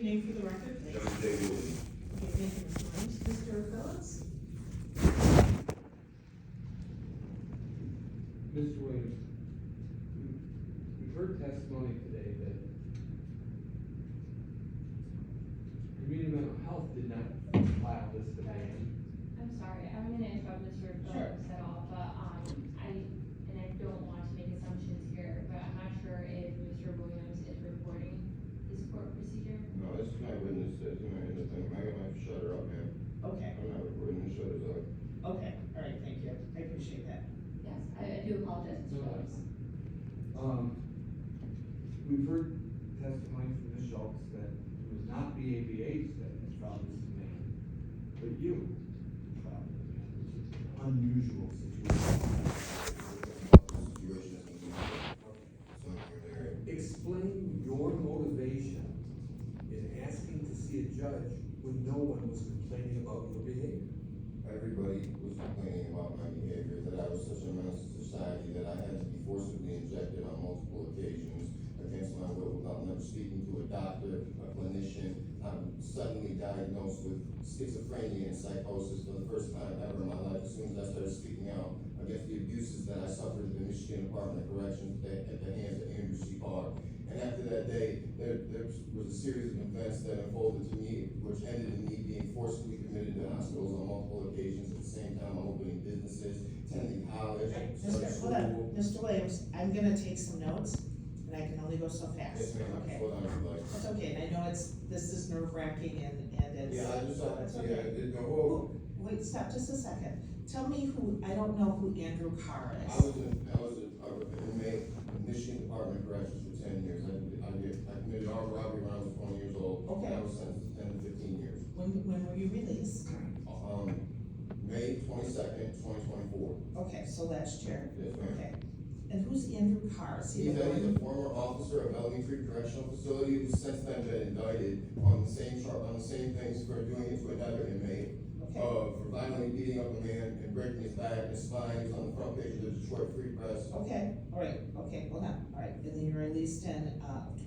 your name for the record, please. John J. Williams. Okay, thank you, Mr. Williams. Mr. Phillips? Mr. Williams, we've heard testimony today that Community Mental Health did not file this demand. I'm sorry, I'm gonna interrupt Mr. Phillips at all, but, I don't want to make assumptions here, but I'm not sure if Mr. Williams is reporting this court procedure. No, that's my witness, that's my thing. I have to shut her up, man. Okay, I'm not recording the shut her up. okay, all right, thank you. I appreciate that. Yes, I do apologize, Mr. Phillips. We've heard testimony from Ms. Schultz that it was not BABH that has filed this demand, but you filed the demand, which is an unusual situation. Explain your motivation in asking to see a judge when no one was complaining about your behavior. Everybody was complaining about my behavior, that I was such a menace to society, that I had to be forcibly injected on multiple occasions against my will without never speaking to a doctor, a clinician. I'm suddenly diagnosed with schizophrenia and psychosis for the first time ever in my life as soon as I started speaking out against the abuses that I suffered at the Michigan Department of Corrections at the hands of Andrew C. Barr. And after that day, there was a series of events that unfolded to me, which ended in me being forcibly committed to hospitals on multiple occasions. At the same time, I'm opening businesses, attending college, Right, starting hold on, school. Mr. Williams, I'm gonna take some notes, and I can only go so fast. Yes, ma'am, Okay. hold on, like. That's okay, and I know this is nerve wracking and it's. Yeah, I just, That's okay. yeah, the whole, Wait, stop just a second. Tell me I don't know who Andrew Carr I is. was an inmate in Michigan Department of Corrections for 10 years. I committed armed robbery when I was 20 years old. Okay. And I was sentenced to 10 to 15 years. When were you released? May 22nd, 2024. Okay, so last year. Yes, ma'am. Okay. And who's Andrew Carr? Is he He's the a one? former officer of Bellamy Creek Correctional Facility who's since then been indicted on the same things for doing it to another inmate. Okay. For violently beating up a man and breaking his back and his spine. He was on the front page of the Detroit Free Press. Okay, all right, okay, hold on, all right, and then you're released in,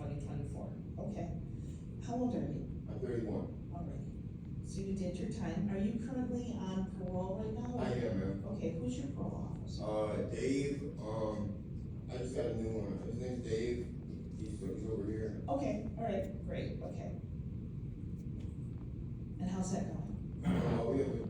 2024, okay. How old are you? I'm 31. All right, so you did your time, are you currently on parole right now? I am, ma'am. Okay, who's your parole officer? Dave, I just got a new one. His name's Dave. He's over here. Okay, all right, great, okay. And how's that going?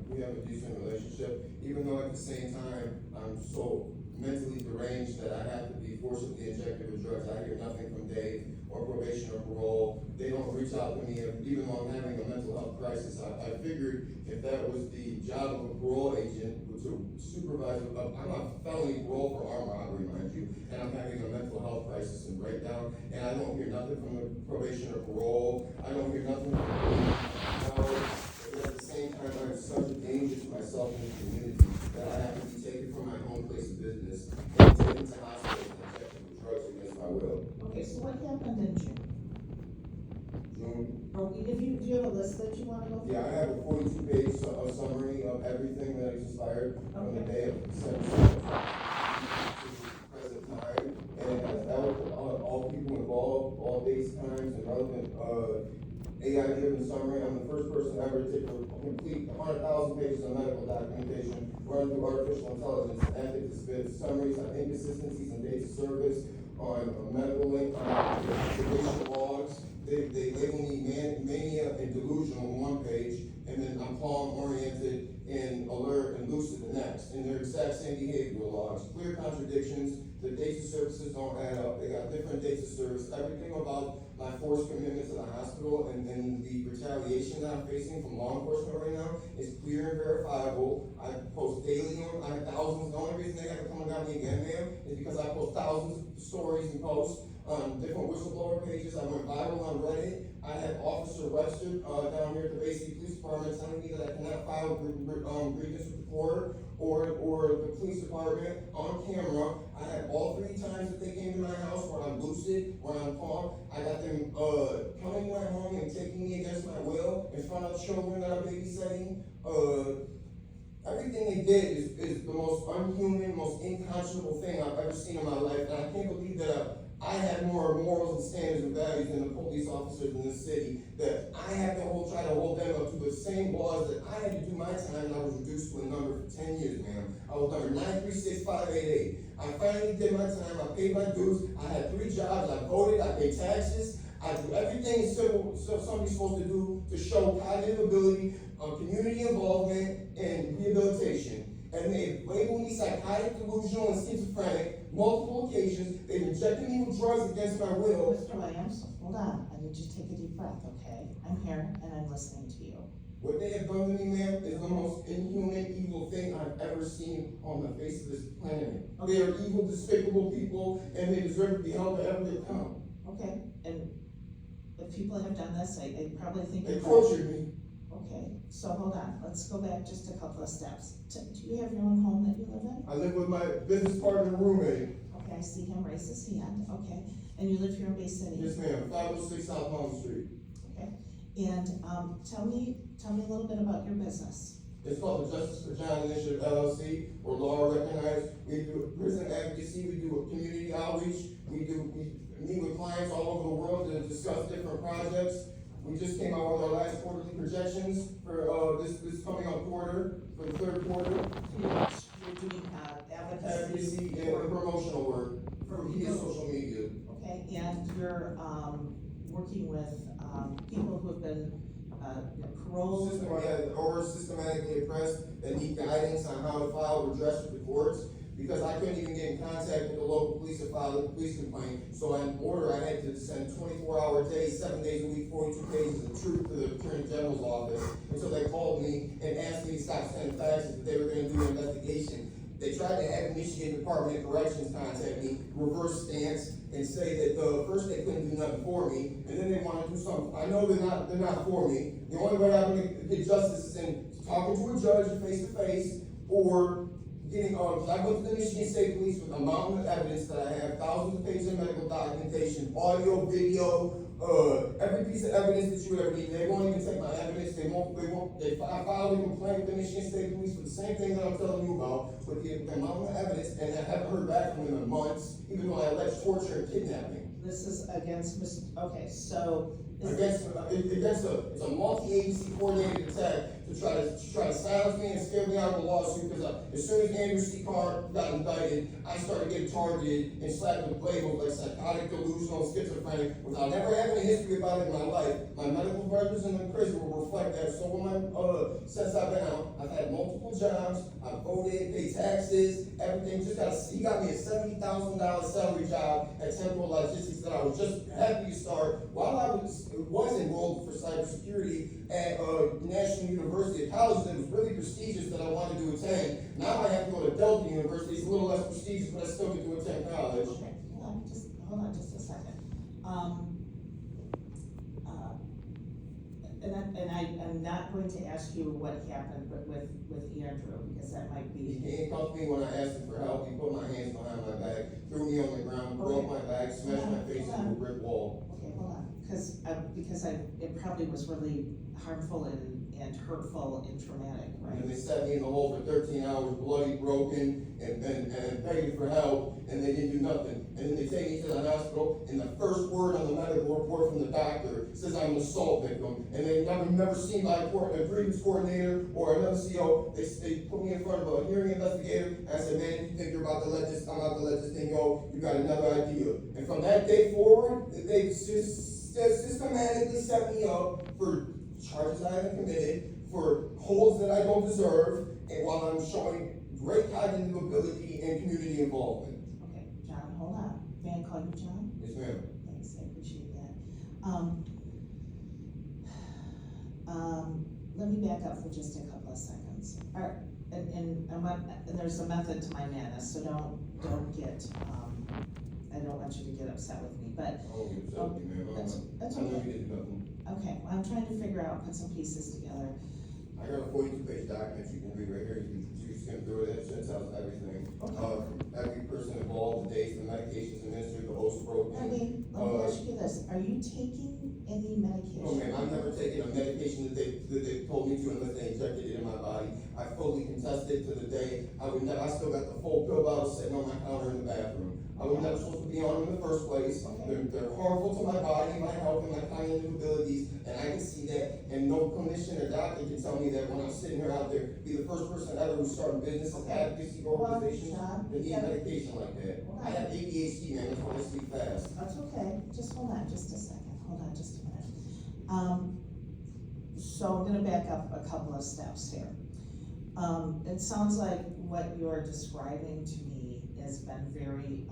We have a decent relationship, even though at the same time, I'm so mentally deranged that I have to be forcibly injected with drugs. I hear nothing from Dave or probation or parole. They don't reach out to me, even though I'm having a mental health crisis. I figured if that was the job of a parole agent to supervise, I'm a felony parole for armed robbery, mind you, and I'm having a mental health crisis and breakdown, and I don't hear nothing from the probation or parole. I don't hear nothing from the at the same time, I'm such a danger to myself and the community that I have to be taken from my home place of business and taken to hospitals and injected with drugs against my will. Okay, so what happened in June? June. Or do you have a list that you wanna go through? Yeah, I have a 42-page summary of everything that has expired from the day of December 7th to the present time, and it has all people involved, all dates, times, and relevant AI-driven summary. I'm the first person ever to complete 100,000 pages of medical documentation run through artificial intelligence and ethics to summaries on inconsistencies and dates of service, on medical link, on patient logs. They label me mania and delusional on one page, and then I'm calm, oriented, and alert and lucid the next. And they're exact same behavioral logs. Clear contradictions. The dates of services don't add up. They got different dates of service. Everything about my forced commitment to the hospital and the retaliation that I'm facing from law enforcement right now is clear and verifiable. I post daily I have thousands. The only reason they haven't come and got me again, ma'am, is because I post thousands of stories and posts on different whistleblower pages. I went viral on Reddit. I had Officer Webster down here at the Bay City Police Department telling me that I cannot file grievance with the court or the police department on camera. I had all 3 times that they came to my house where I'm lucid, where I'm calm. I got them coming to my home and taking me against my will in front of children that I'm babysitting. Everything they did is the most unhuman, most unconscionable thing I've ever seen in my life, and I can't believe that I have more morals and standards and values than the police officers in this city, that I have to try to hold them up to the same laws that I had to do my time, and I was reduced to a number for 10 years, ma'am. I was number 936588. I finally did my time, I paid my dues, I had 3 jobs, I voted, I paid taxes, I do everything somebody's supposed to do to show cognitive ability, community involvement, and rehabilitation. And they've labeled me psychotic, delusional, and schizophrenic multiple occasions. They've injected me with drugs against my will. Mr. Williams, hold on, I need you to take a deep breath, okay? I'm here and I'm listening to you. What they have done to me, ma'am, is the most inhuman, evil thing I've ever seen on the face of this planet. They are evil, despicable people, and they deserve to be held to every account. Okay, and if people have done this, I probably think. They tortured me. Okay, so hold on, let's go back just a couple of steps. Do you have your own home that you live in? I live with my business partner roommate. Okay, I see him raise his hand, okay, and you live here in Bay City? Yes, ma'am, 506 South Palm Street. Okay, and, tell me a little bit about your business. It's called the Justice for John Initiative LLC, or law recognized. We do prison advocacy, we do community outreach, we meet with clients all over the world to discuss different projects. We just came out with our last quarterly projections for this coming up quarter, for the 3rd quarter. You're doing, Advocacy and promotional work for via social media. Okay, and you're, working with, people who have been, paroled Or systematically oppressed that need guidance on how to file redress with the courts, because I couldn't even get in contact with the local police to file a police complaint. So in order, I had to send 24-hour days, 7 days a week, 42 pages of truth to the Attorney General's office. And so they called me and asked me to stop sending faxes, but they were gonna do an investigation. They tried to have the Michigan Department of Corrections contact me, reverse stance, and say that first they couldn't do nothing for me, and then they want to do something. I know they're not for me. The only way I'm going to get justice is in talking to a judge face to face, or getting, I went to the Michigan State Police with a mountain of evidence that I have, thousands of pages of medical documentation, audio, video, every piece of evidence that you would ever need. They won't even take my evidence. They filed a complaint with the Michigan State Police for the same thing that I'm telling you about, with the amount of evidence, and I haven't heard back from them in months, even though I alleged torture and kidnapping. This is against okay, so. It's a multi-agency coordinated attack to try to silence me and scare me out of the lawsuit, because as soon as Andrew C. Carr got indicted, I started getting targeted and slapped with labels like psychotic, delusional, schizophrenic, without never having a history about it in my life. My medical records in the prison will reflect that. So since I've been out, I've had multiple jobs, I've voted, paid taxes, everything. He got me a $70,000 salary job at Temporal Logistics that I was just happy to start while I was enrolled for cybersecurity at National University, a college that was really prestigious that I wanted to attend. Now I have to go to Delta University. It's a little less prestigious, but I still get to attend college. Okay, hold on just a second. I'm not going to ask you what happened with Andrew, because that might He be. handcuffed me when I asked him for help. He put my hands behind my back, threw me on the ground, broke my back, smashed my face into a brick wall. Okay, hold on, because it probably was really harmful and hurtful and traumatic, right? And they set me in the hole for 13 hours, bloody, broken, and begging for help, and they didn't do nothing. And then they take me to the hospital, and the first word on the medical report from the doctor says I'm an assault victim. And they've never seen my a grievance coordinator or another CO. They put me in front of a hearing investigator, and I said, man, if you think I'm about to let this thing go, you got another idea. And from that day forward, they just systematically set me up for charges I haven't committed, for holds that I don't deserve, and while I'm showing great cognitive ability and community involvement. Okay, John, hold on. May I call you John? Yes, ma'am. Thanks, I appreciate that. Let me back up for just a couple of seconds. All right, and there's a method to my madness, so don't get, I don't want you to get upset with me, but. I won't get upset with you, ma'am. That's I know okay. you didn't do nothing. Okay, well, I'm trying to figure out, put some pieces together. I got a 42-page document you can read right here. You can skim through it. It tells everything. Okay. Every person involved, the dates, the medications administered, the oaths broken. Let me ask you this, are you taking any medication? No, ma'am, I've never taken a medication that they told me to unless they injected it in my body. I fully contested to the day. I still got the full pill bottle sitting on my counter in the bathroom. I was never supposed to be on them in the first place. Okay. They're harmful to my body, my health, and my cognitive abilities, and I can see that, and no clinician or doctor can tell me that when I'm sitting here out there, be the first person ever who's starting businesses, advocacy organizations, John, that need medication like that. I have ADHD, man, that's why I sleep fast. That's okay, just hold on just a second, hold on just a minute. So I'm gonna back up a couple of steps here. It sounds like what you're describing to me has been very,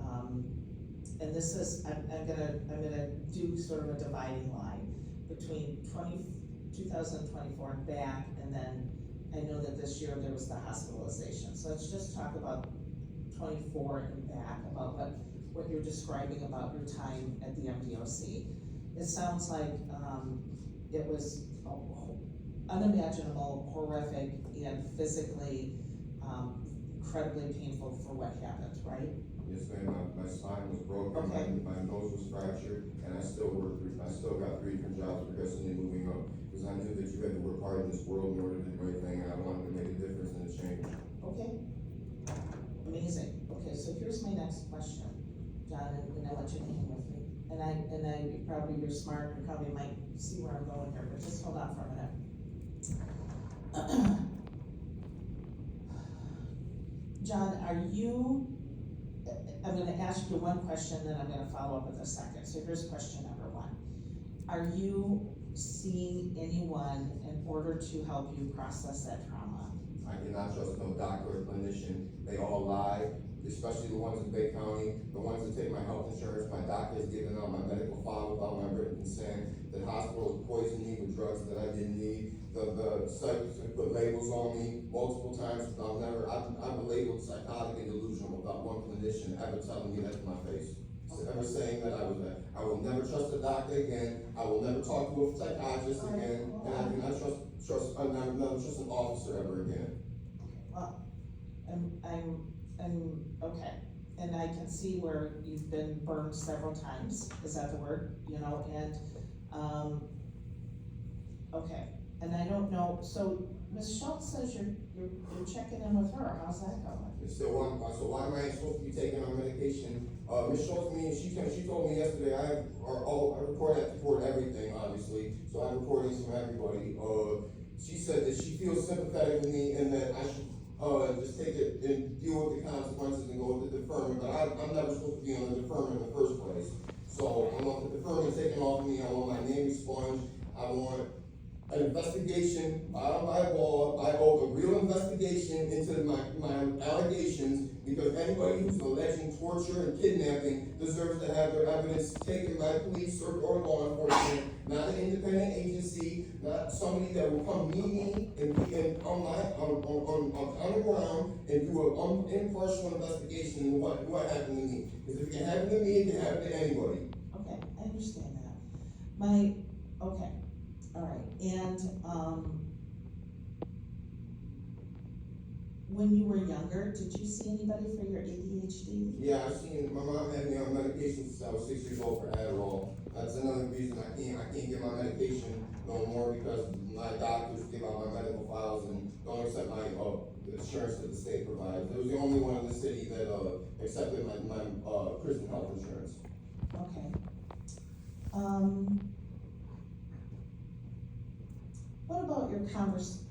and this is, I'm gonna do sort of a dividing line between 2024 and back, and then I know that this year there was the hospitalization. So let's just talk about 24 and back, about what you're describing about your time at the MDOC. It sounds like, it was unimaginable, horrific, and physically, incredibly painful for what happened, right? Yes, ma'am, my spine was broken, Okay. my nose was fractured, and I still got 3 different jobs progressively moving up. Because I knew that you had to work hard in this world in order to do the right thing, and I wanted to make a difference and a change. Okay. Amazing. Okay, so here's my next question, John, and I want you to hang with me. And you're smart, you probably might see where I'm going here, but just hold on for a minute. John, I'm gonna ask you one question, then I'm gonna follow up with a second. So here's question number 1. Are you seeing anyone in order to help you process that trauma? I cannot trust no doctor or clinician. They all lie, especially the ones in Bay County, the ones that take my health insurance. My doctor has given out my medical file without my written consent. The hospital poisoned me with drugs that I didn't need. The sites put labels on me multiple times. I'm labeled psychotic and delusional without one clinician ever telling me that to my face. Ever saying that I was that. I will never trust a doctor again. I will never talk to a psychiatrist again. And I do not trust an officer ever again. Well, I'm, okay, and I can see where you've been burned several times, is that the word, and, okay, and I don't know, so Ms. Schultz says you're checking in with her, how's that going? It's still on, so why am I supposed to be taking on medication? Ms. Schultz, she told me yesterday, I record everything, obviously, so I'm recording from everybody. She said that she feels sympathetic with me and that I should just take it and deal with the consequences and go with the deferment, but I'm never supposed to be on the deferment in the first place. So I want the deferment taken off of me, I want my name expunged, I want an investigation by law. I owe a real investigation into my allegations, because anybody who's alleging torture and kidnapping deserves to have their evidence taken by police or law enforcement, not an independent agency, not somebody that will come meet me and be on the ground and do an impartial investigation into what happened to me. Because if it can happen to me, it can happen to anybody. Okay, I understand that. Okay, all right, and, when you were younger, did you see anybody for your ADHD? Yeah, my mom had me on medication since I was 6 years old for Adderall. That's another reason I can't get my medication no more, because my doctors give out my medical files and don't accept my insurance that the state provides. It was the only one in the city that accepted my prison health insurance. Okay. What about your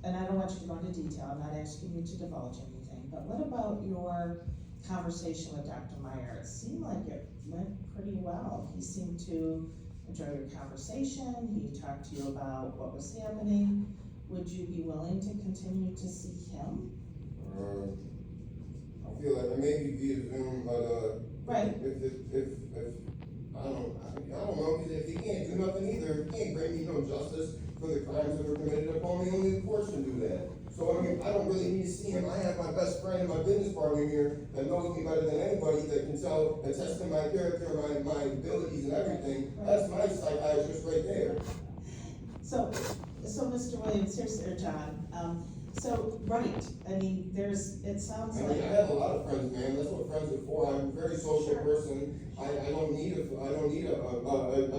and I don't want you to go into detail, I'm not asking you to divulge anything, but what about your conversation with Dr. Meyer? It seemed like it went pretty well. He seemed to enjoy your conversation, he talked to you about what was happening. Would you be willing to continue to see him? I feel like it may be via Zoom, but Right. If I don't know, because if he can't do nothing either, he can't bring me no justice for the crimes that were committed upon me. Only the courts can do that. So I mean, I don't really need to see him. I have my best friend and my business partner here that knows me better than anybody, that can attest to my character, my abilities and everything. That's my psychiatrist right there. So Mr. Williams, here's John. Right, I mean, it sounds I like. mean, I have a lot of friends, man. That's what friends are for. I'm a very social person. I don't need a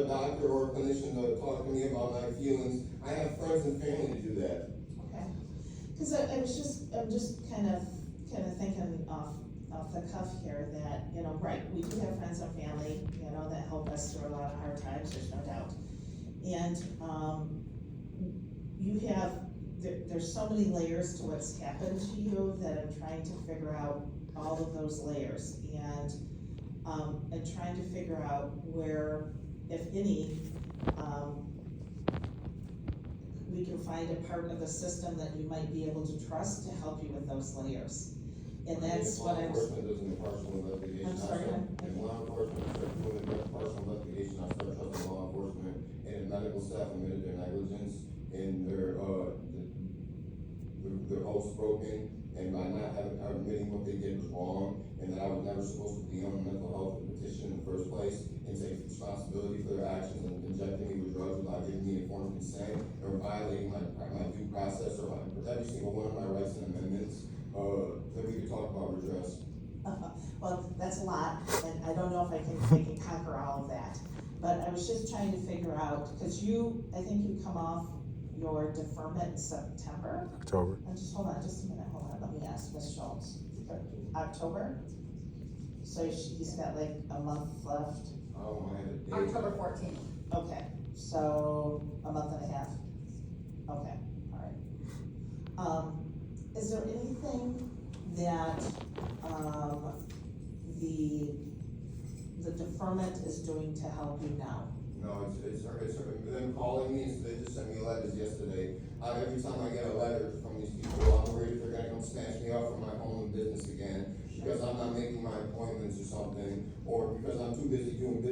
doctor or a clinician to talk to me about my feelings. I have friends and family to do that. Okay, because I'm just kind of thinking off off the cuff here that, you know, right, we do have friends and family, you know, that help us through a lot of hard times, there's no doubt. And, you have, there's so many layers to what's happened to you that I'm trying to figure out all of those layers and trying to figure out where, if any, we can find a part of the system that you might be able to trust to help you with those layers. And that's what I'm. If law enforcement does an impartial investigation, I'm sorry, if law enforcement starts doing an impartial investigation, I start trusting law enforcement, and if medical staff admitted their negligence and their oaths broken, and by not admitting what they did was wrong, and that I was never supposed to be on a mental health petition in the first place, and take responsibility for their actions and injecting me with drugs without giving me informed consent, or violating my due process, or every single one of my rights and amendments, then we could talk about redress. Well, that's a lot, and I don't know if I can conquer all of that. But I was just trying to figure out, because I think you come off your deferment in September? October. And just hold on, just a minute, hold on, let me ask Ms. Schultz. October? So he's got like a month left? Oh, I had a date. October 14th. Okay, so a month and a half? Okay, all right. Is there anything that, the deferment is doing to help you now? No, it's them calling me, they just sent me letters yesterday. Every time I get a letter from these people, I'm worried if they're gonna come snatch me up from my home and business again, because I'm not making my appointments or something, or because I'm too busy doing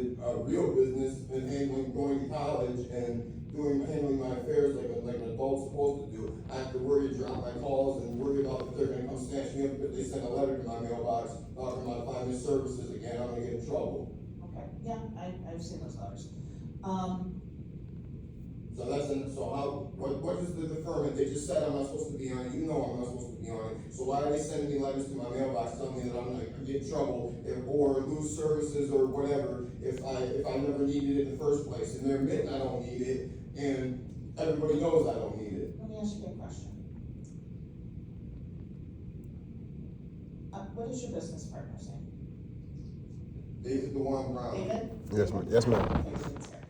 real business and going to college and handling my affairs like an adult's supposed to do. I have to worry to drop my calls and worry about if they're gonna come snatch me up because they send a letter to my mailbox talking about if I miss services again, I'm gonna get in trouble. Okay, yeah, I've seen those letters. What is the deferment? They just said I'm not supposed to be on it, you know I'm not supposed to be on it, so why are they sending me letters to my mailbox telling me that I'm gonna get in trouble or lose services or whatever if I never needed it in the first place, and they're admitting I don't need it, and everybody knows I don't need it. Let me ask you a question. What is your business partner's name? David DeWan Brown. David? Yes, ma'am. Yes, ma'am. Okay, David's here.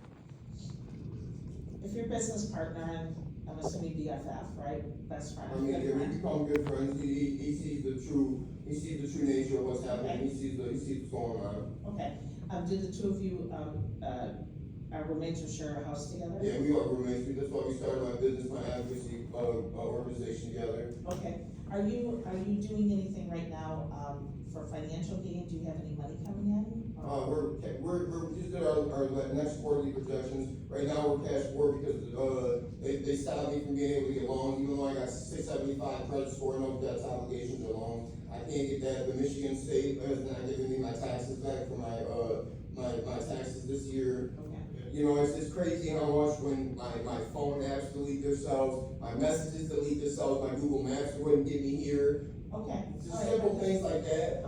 If your business partner, and I'm assuming BFF, right, best friend? I mean, good yeah, we friend. become good friends. He sees the true nature of what's happening. He sees what's going on. Okay, did the two of you, are roommates or share a house together? Yeah, we are roommates. That's why we started my business, my advocacy organization together. Okay, are you doing anything right now, for financial gain? Do you have any money coming in? We just did our next quarterly projections. Right now, we're cash poor because, they stopped me from being able to get loans, even though I got 675 credit score, no debts, obligations, or loans. I can't get that. The Michigan State has not given me my taxes back for my taxes this year. Okay, You know, it's crazy how much when my phone apps delete themselves, my messages delete themselves, my Google Maps wouldn't get me here. okay. Just all right. simple things like that.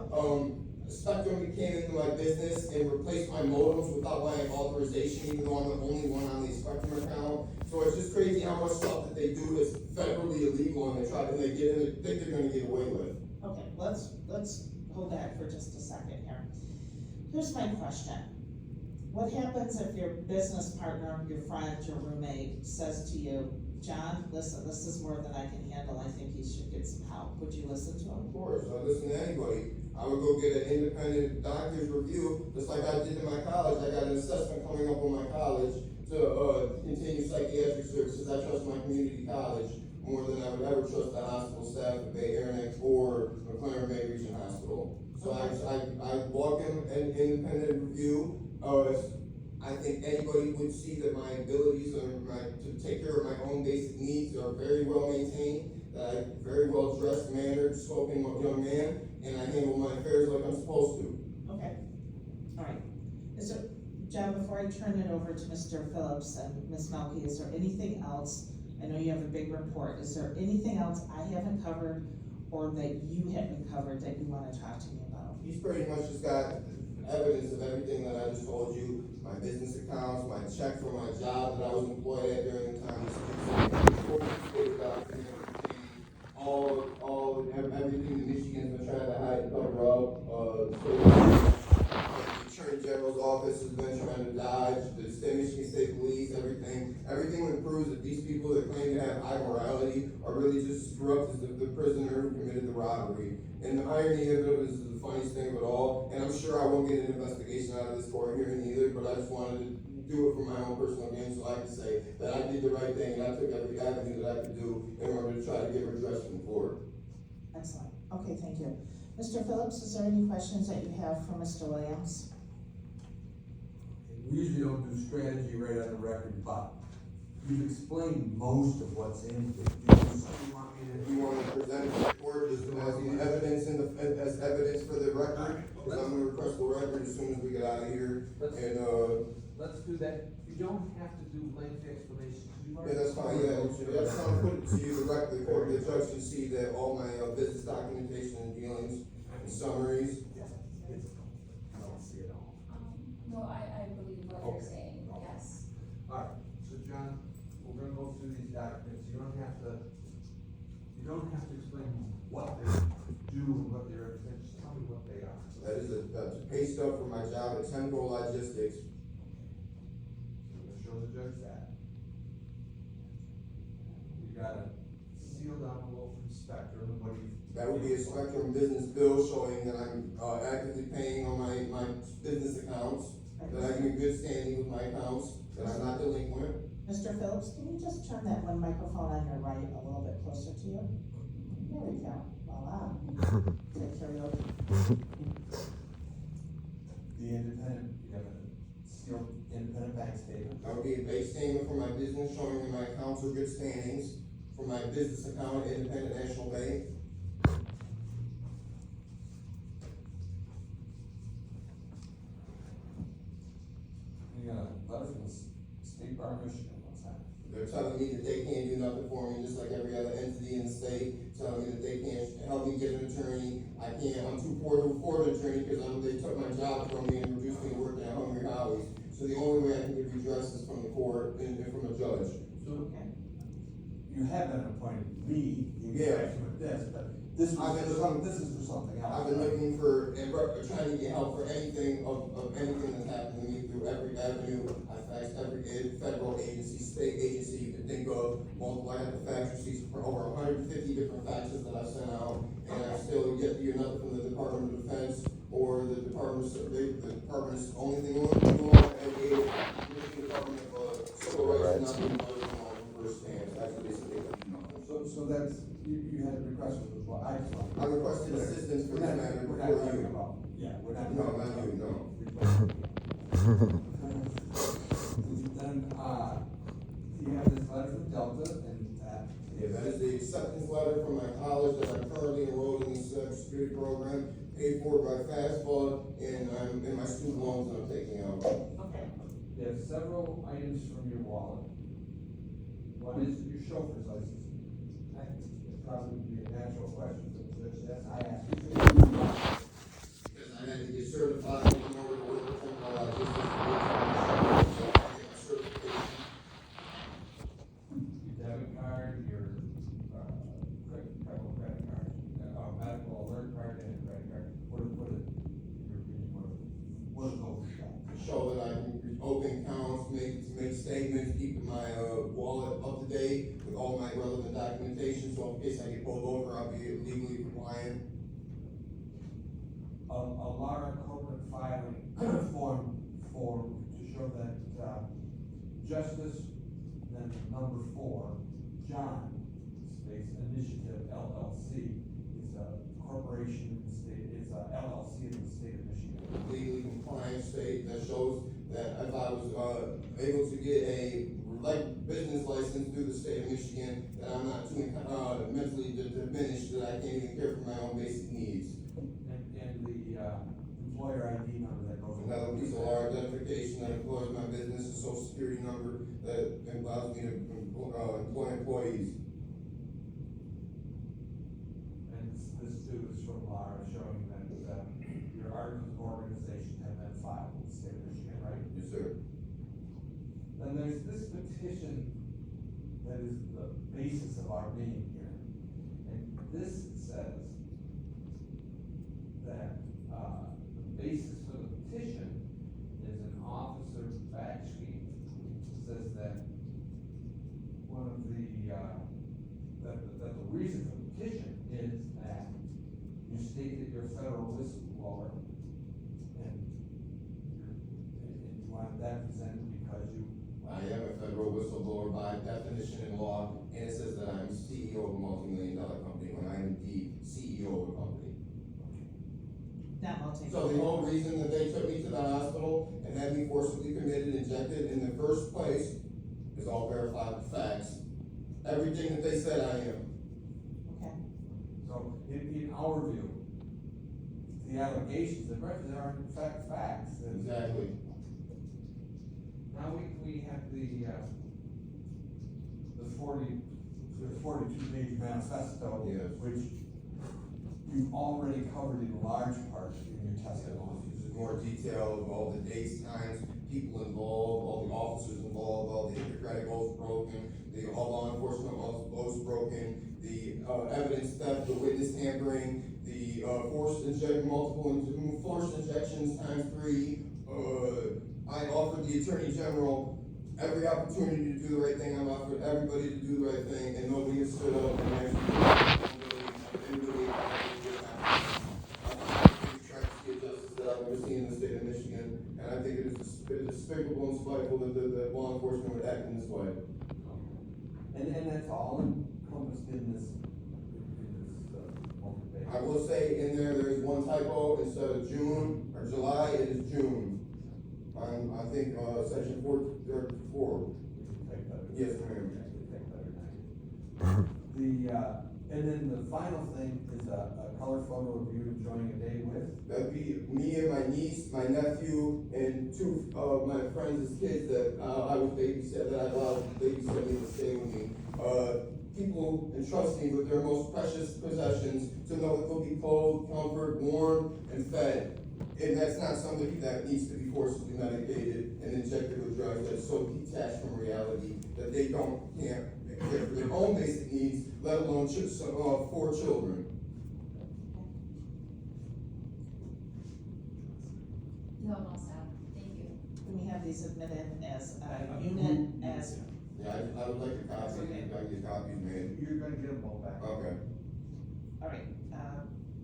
Spectrum came into my business and replaced my modems without my authorization, even though I'm the only one on the Spectrum account. So it's just crazy how much stuff that they do is federally illegal and they think they're gonna get away with. Okay, let's hold that for just a second here. Here's my question. What happens if your business partner, your friend, your roommate says to you, John, listen, this is more than I can handle, I think you should get some help. Would you listen to him? Of course, I listen to anybody. I would go get an independent doctor's review, just like I did in my college. I got an assessment coming up on my college to continue psychiatric services. I trust my community college more than I would ever trust the hospital staff at Bay Airnex or McLaren Bay Region Hospital. So I walk in an independent review. I think anybody would see that my abilities to take care of my own basic needs are very well maintained, that I'm very well dressed, mannered, spoken young man, and I handle my affairs like I'm supposed to. Okay, all right. John, before I turn it over to Mr. Phillips and Ms. Melky, is there anything else? I know you have a big report. Is there anything else I haven't covered or that you haven't covered that you want to talk to me about? He's pretty much just got evidence of everything that I just told you, my business accounts, my check for my job that I was employed at during the time. Everything that Michigan's been trying to hide and cover up. these people that claim to have high morality are really just as corrupt as the prisoner who committed the robbery. And the irony of it is the funniest thing of it all, and I'm sure I won't get an investigation out of this court hearing either, but I just wanted to do it for my own personal gain, so I can say that I did the right thing, and I took every avenue that I could do in order to try to get redress from the court. Excellent, okay, thank you. Mr. Phillips, is there any questions that you have for Mr. Williams? We usually don't do strategy right on the record, but you've explained most of what's in here. Do you want me If you want to present it to the court, just as the evidence as evidence for the record, because I'm gonna request the record as soon as we get out of here, and, Let's do that. You don't have to do lengthy explanations. yeah, that's fine, yeah, I just want to put it to you directly, the court, the judge can see that all my, business documentation and dealings and summaries. I don't see it all. No, I believe what you're saying, yes. Alright, so John, we're gonna go through these documents. You don't have to explain what they do and what they represent. Just tell me what they are. That is a pay stub for my job at Tempo Logistics. Show the judge that. You got a sealed envelope from Spectrum, what do you? That would be a Spectrum business bill showing that I'm, actively paying on my business accounts, that I'm in good standing with my accounts, that I'm not delinquent. Mr. Phillips, can you just turn that one microphone on your right a little bit closer to you? There we go, voila. Take karaoke. The independent, you have a sealed independent bank statement. That would be a bank statement for my business showing that my accounts are good standings, for my business account at Independent National Bank. You got a letter from the State Bar of Michigan, what's that? They're telling me that they can't do nothing for me, just like every other entity in the state, telling me that they can't help me get an attorney. I'm too poor to afford an attorney because they took my job from me and reduced me to working at Hungry Howie's. So the only way I can get redress is from the court and from a judge. So, Okay. you have been appointed me, in Yeah. connection with this, but this is for something else. I've been looking for, and trying to get help for anything of anything that's happened to me through every avenue. I faxed every federal agency, state agency you can think of. I have the fax receipts for over 150 different faxes that I sent out, and I still get to hear nothing from the Department of Defense or the Department of, the Department's only thing on, and the Department of Civil Rights not being part of my first stand. That's what they said they couldn't know. So that's, you had a request for this, well, I requested assistance for this matter We're not before talking you. about, yeah, we're not. No, not you, no. Then, you have this letter from Delta, and that Yeah, that is the acceptance letter from my college that I'm currently enrolled in the cybersecurity program, paid for by FastFund, and I'm in my student loans that I'm taking out. Okay. you have several items from your wallet. One is your chauffeur's license. I think it probably would be a natural question, but that's, I asked you. Because I had to get certified in order to work with them, I just so I get my certification. Your debit card, your, federal credit card, medical alert card, and a credit card. What are those show? To show that I can open accounts, make statements, keep my, wallet up to date with all my relevant documentation, so in case I get pulled over, I'll be legally compliant. A Lara corporate filing form to show that, Justice, then number 4, John, space Initiative LLC, is a corporation in the state, is a LLC in the state of Michigan. Legally compliant state that shows that if I was, able to get a, business license through the state of Michigan, that I'm not too, mentally diminished, that I can't even care for my own basic needs. And the, employer ID number that goes. Another piece of our identification that employs my business, a social security number that allows me to employ employees. And this too is from Lara, showing that, your articles of organization have been filed with the state of Michigan, right? Yes, sir. Then there's this petition that is the basis of our being here. And this says that, the basis for the petition is an officer fact sheet. It says that one of that the reason for the petition is that you state that you're a federal whistleblower, and you want that presented because you. I am a federal whistleblower by definition in law, and it says that I'm CEO of a multi-million-dollar company when I'm indeed CEO of a company. Not multi. So the whole reason that they took me to the hospital and had me forcibly committed, injected in the first place is all verified with facts. Everything that they said I am. Okay, So in our view, the allegations, the records are in fact facts. and- Exactly. Now we have the 42-page manifesto, Yes. which you've already covered in large part in your testimony. This is more detail of all the dates, times, people involved, all the officers involved, all the Hippocratic oaths broken, all law enforcement oaths broken, the evidence theft, the witness tampering, the multiple forced injections times 3. I offered the Attorney General every opportunity to do the right thing. I've offered everybody to do the right thing, and nobody has stood up and actually really tried to see a justice that I've never seen in the state of Michigan, and I think it is despicable and spiteful that law enforcement would act in this way. And that's all encompassed in this multi-page. I will say in there is one typo. Instead of June or July, it is June. I think, section 434. We can take that. Yes, ma'am. We can take that tonight. And then the final thing is a color photo of you enjoying a day with. That'd be me and my niece, my nephew, and 2 of my friends as kids that I was babysat, that I allowed to babysit me to stay with me. People entrust me with their most precious possessions to know that they'll be clothed, comforted, warm, and fed. And that's not somebody that needs to be forcibly medicated and injected with drugs that's so detached from reality that they can't care for their own basic needs, let alone 4 children. No, I'm all set, thank you. can we have these admitted as a unit, as, Yeah, I would like a copy, I'd like a copy made. You're gonna get them all back. Okay. all right,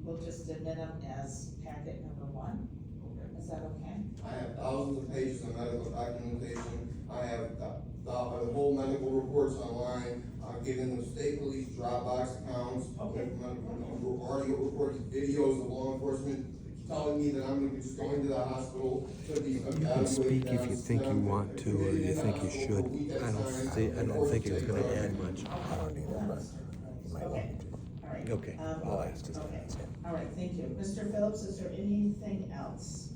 we'll just admit them as packet number 1, Okay. is that okay? I have thousands of pages of medical documentation. I have the whole medical reports online. I've given the state police Dropbox accounts. Okay. Audio recorded videos of law enforcement telling me that I'm just going to the hospital to be evaluated. You can speak if you think you want to or you think you should. I don't think it's gonna add much. I don't need that. Okay, all right. Okay, I'll ask him. Okay, all right, thank you. Mr. Phillips, is there anything else?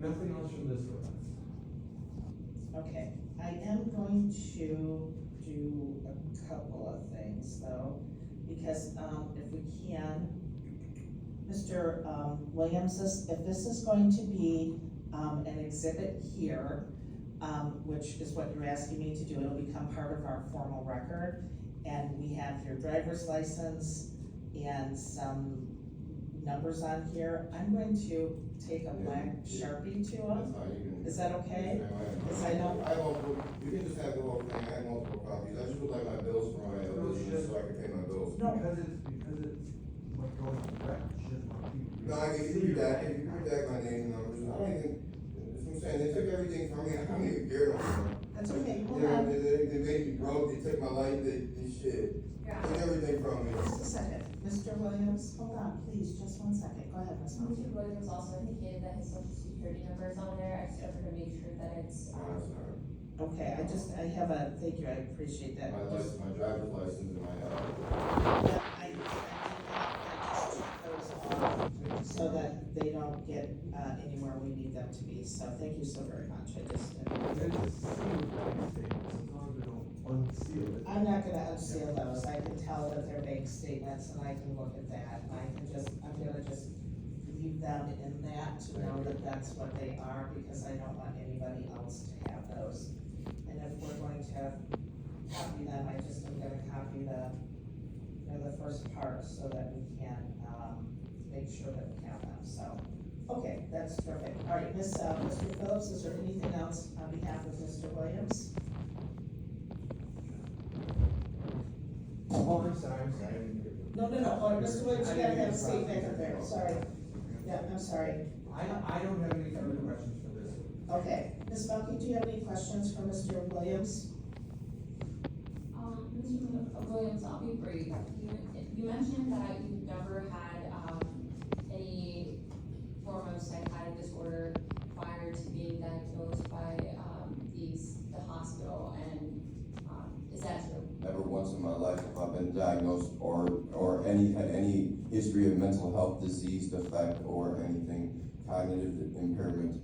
Nothing else from this witness. Okay, I am going to do a couple of things though, because, if we can, Mr. Williams, if this is going to be, an exhibit here, which is what you're asking me to do, it'll become part of our formal record. And we have your driver's license and some numbers on here. I'm going to take a black Sharpie to them. That's fine, you can. Is that okay? Because I know, I have multiple, you can just have the whole thing. I have multiple copies. I just would like my bills for my business so I can pay my bills. No. Because it's what goes to record, she doesn't want people. No, I mean, if you redact my name and numbers, I don't even, that's what I'm saying, they took everything from me, I don't even care no more. that's okay, hold You know, on. they made me broke, they took my life, they shit, Yeah. took everything from me. Just a second. Mr. Williams, hold on, please, just 1 second. Go ahead, Ms. Mosby. Mr. Williams also indicated that his social security number is on there, I just wanted to make sure that it's, Okay, I have a, thank you, I appreciate that. My license, my driver's license and my, Yeah, I just check those off so that they don't get, anywhere we need them to be, so thank you so very much, I just. It's sealed bank statements, as long as we don't unseal it. I'm not gonna unseal those, I can tell that they're bank statements, and I can look at that, and I'm gonna just leave them in that to know that that's what they are, because I don't want anybody else to have those. And if we're going to copy them, I just am gonna copy the first part, so that we can, make sure that we have them, so. Okay, that's perfect, all right, Mr. Phillips, is there anything else on behalf of Mr. Williams? Oh, I'm sorry, I didn't hear you. No, Mr. Williams, you gotta have a seat back up there, sorry. Yeah, I'm sorry. I don't have any further questions for this. Okay, Ms. Bucky, do you have any questions for Mr. Williams? Mr. Williams, I'll be brief. You mentioned that you've never had, any form of psychotic disorder prior to being diagnosed by, the hospital, and, is that true? Never once in my life have I been diagnosed or had any history of mental health disease, defect, or anything, cognitive impairment.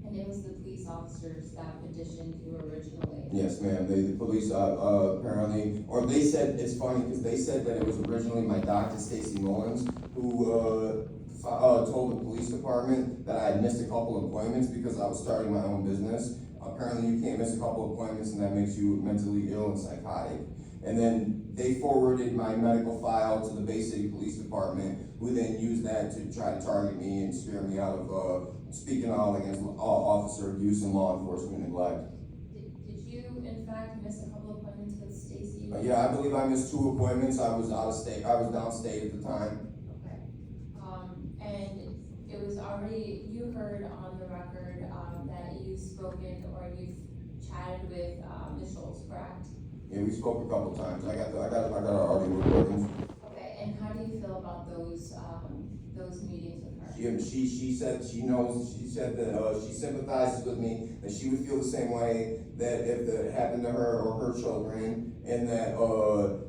And it was the police officers that petitioned you originally? Yes, ma'am, the police, apparently, or they said, it's funny, because they said that it was originally my doctor, Stacy Mullins, who, told the police department that I had missed a couple of appointments because I was starting my own business. Apparently you can't miss a couple of appointments and that makes you mentally ill and psychotic. And then they forwarded my medical file to the Bay City Police Department, who then used that to try to target me and scare me out of, speaking out against officer abuse and law enforcement neglect. Did you in fact miss a couple appointments with Stacy? Yeah, I believe I missed 2 appointments. I was out of state, I was downstate at the time. Okay, and it was already, you heard on the record, that you've spoken or you've chatted with, Ms. Schultz, correct? Yeah, we spoke a couple times. I got our audio recordings. Okay, and how do you feel about those meetings with her? She said she knows, she said that, she sympathizes with me, that she would feel the same way that if it happened to her or her children, and that,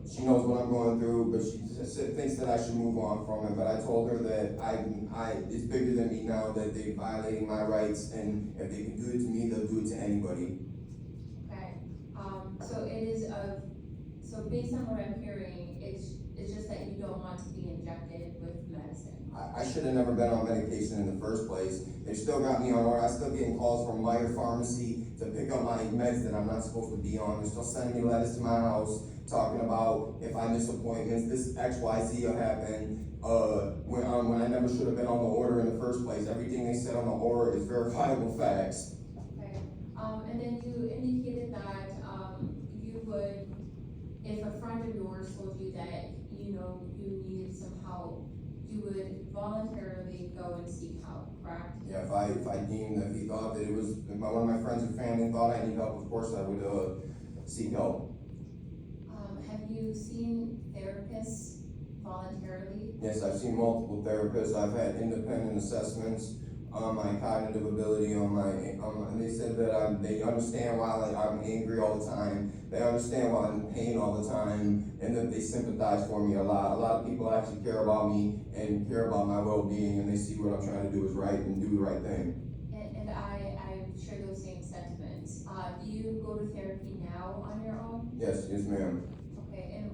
she knows what I'm going through, but she thinks that I should move on from it. But I told her that it's bigger than me now, that they're violating my rights, and if they can do it to me, they'll do it to anybody. Okay, so it is so based on what I'm hearing, it's just that you don't want to be injected with medicine. I should have never been on medication in the first place. They still got me on order. I'm still getting calls from Meyer Pharmacy to pick up my meds that I'm not supposed to be on. They're still sending me letters to my house talking about if I miss appointments, this XYZ will happen. When I never should have been on the order in the first place. Everything they said on the order is verifiable facts. Okay, and then you indicated that, you would, if a friend of yours told you that, you needed some help, you would voluntarily go and seek help, correct? Yeah, if I deemed that he thought that it was, if one of my friends or family thought I need help, of course I would, seek help. Have you seen therapists voluntarily? Yes, I've seen multiple therapists. I've had independent assessments on my cognitive ability, and they said that they understand why I'm angry all the time. They understand why I'm in pain all the time, and that they sympathize for me a lot. A lot of people actually care about me and care about my well-being, and they see what I'm trying to do is right and do the right thing. And I share those same sentiments. Do you go to therapy now on your own? Yes, ma'am. Okay, and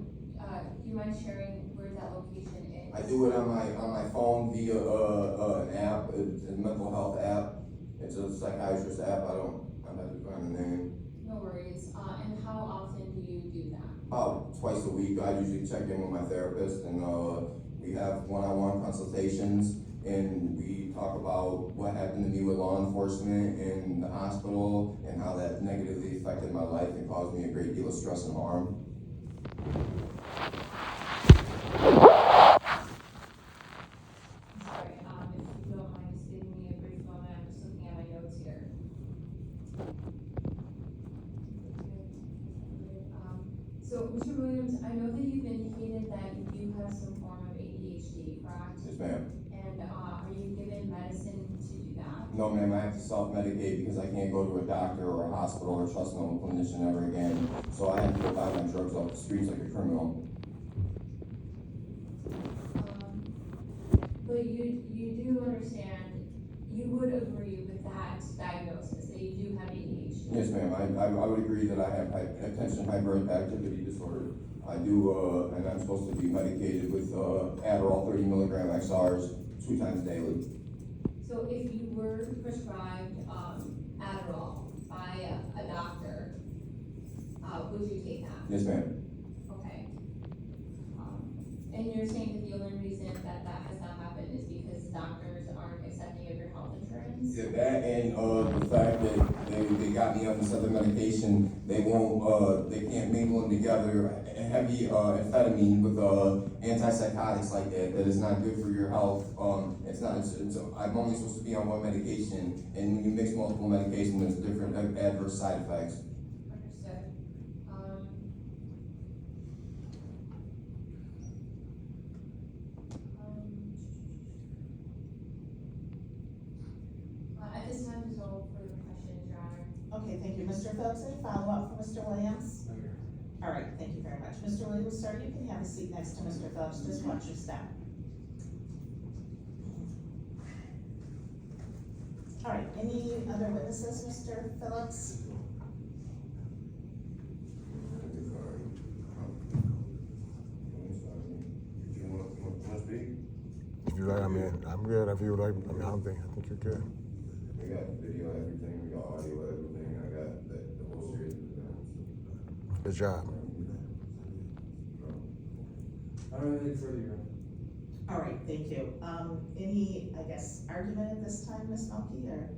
do you mind sharing where that location is? I do it on my phone via an app, it's a mental health app. It's a psychiatrist app. I'm not to find the name. No worries. And how often do you do that? About twice a week. I usually check in with my therapist, and we have one-on-one consultations, and we talk about what happened to me with law enforcement and the hospital, and how that negatively affected my life and caused me a great deal of stress and harm. Sorry, if you don't mind just giving me a brief moment, I'm just looking at my notes here. So, Mr. Williams, I know that you've indicated that you have some form of ADHD, correct? Yes, ma'am. And, are you given medicine to do that? No, ma'am, I have to self-medicate because I can't go to a doctor or a hospital or trust no clinician ever again. So I have to go buy my drugs off the streets like a criminal. But you do understand, you would agree with that diagnosis, that you do have ADHD? Yes, ma'am, I would agree that I have attention hyperactivity disorder. I do, and I'm supposed to be medicated with Adderall 30 milligram XRs 2 times daily. So if you were prescribed Adderall by a doctor, would you take that? Yes, ma'am. Okay. And you're saying that the only reason that that has not happened is because doctors aren't accepting of your health insurance? Yeah, that and, the fact that they got me on this other medication, they won't, they can't mingle them together, heavy, amphetamine with, antipsychotics like that is not good for your health. I'm only supposed to be on one medication, and when you mix multiple medications, there's different adverse side effects. Understood. At this time, there's no further questions, Your Honor. Okay, thank you. Mr. Phillips, any follow-up for Mr. Williams? All right, thank you very much. Mr. Williams, sir, you can have a seat next to Mr. Phillips, just watch your step. All right, any other witnesses, Mr. Phillips? You want to speak? If you like, I mean, I'm good. If you like, I think you're good. We got video, everything, we got audio, everything, I got the whole series. Good job. I don't have anything further, Your Honor. All right, thank you. Any, I guess, argument at this time, Ms. Melky, or?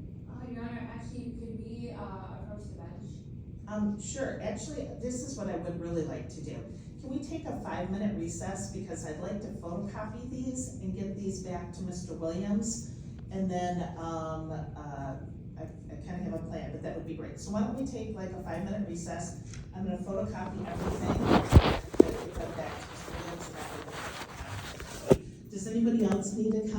Your Honor, actually, could we, approach the bench? Sure, actually, this is what I would really like to do. Can we take a 5-minute recess, because I'd like to photocopy these and get these back to Mr. Williams, and then, I kind of have a plan, but that would be great. So why don't we take like a 5-minute recess? I'm gonna photocopy everything, and get that back to Mr. Williams. Does anybody else need to come?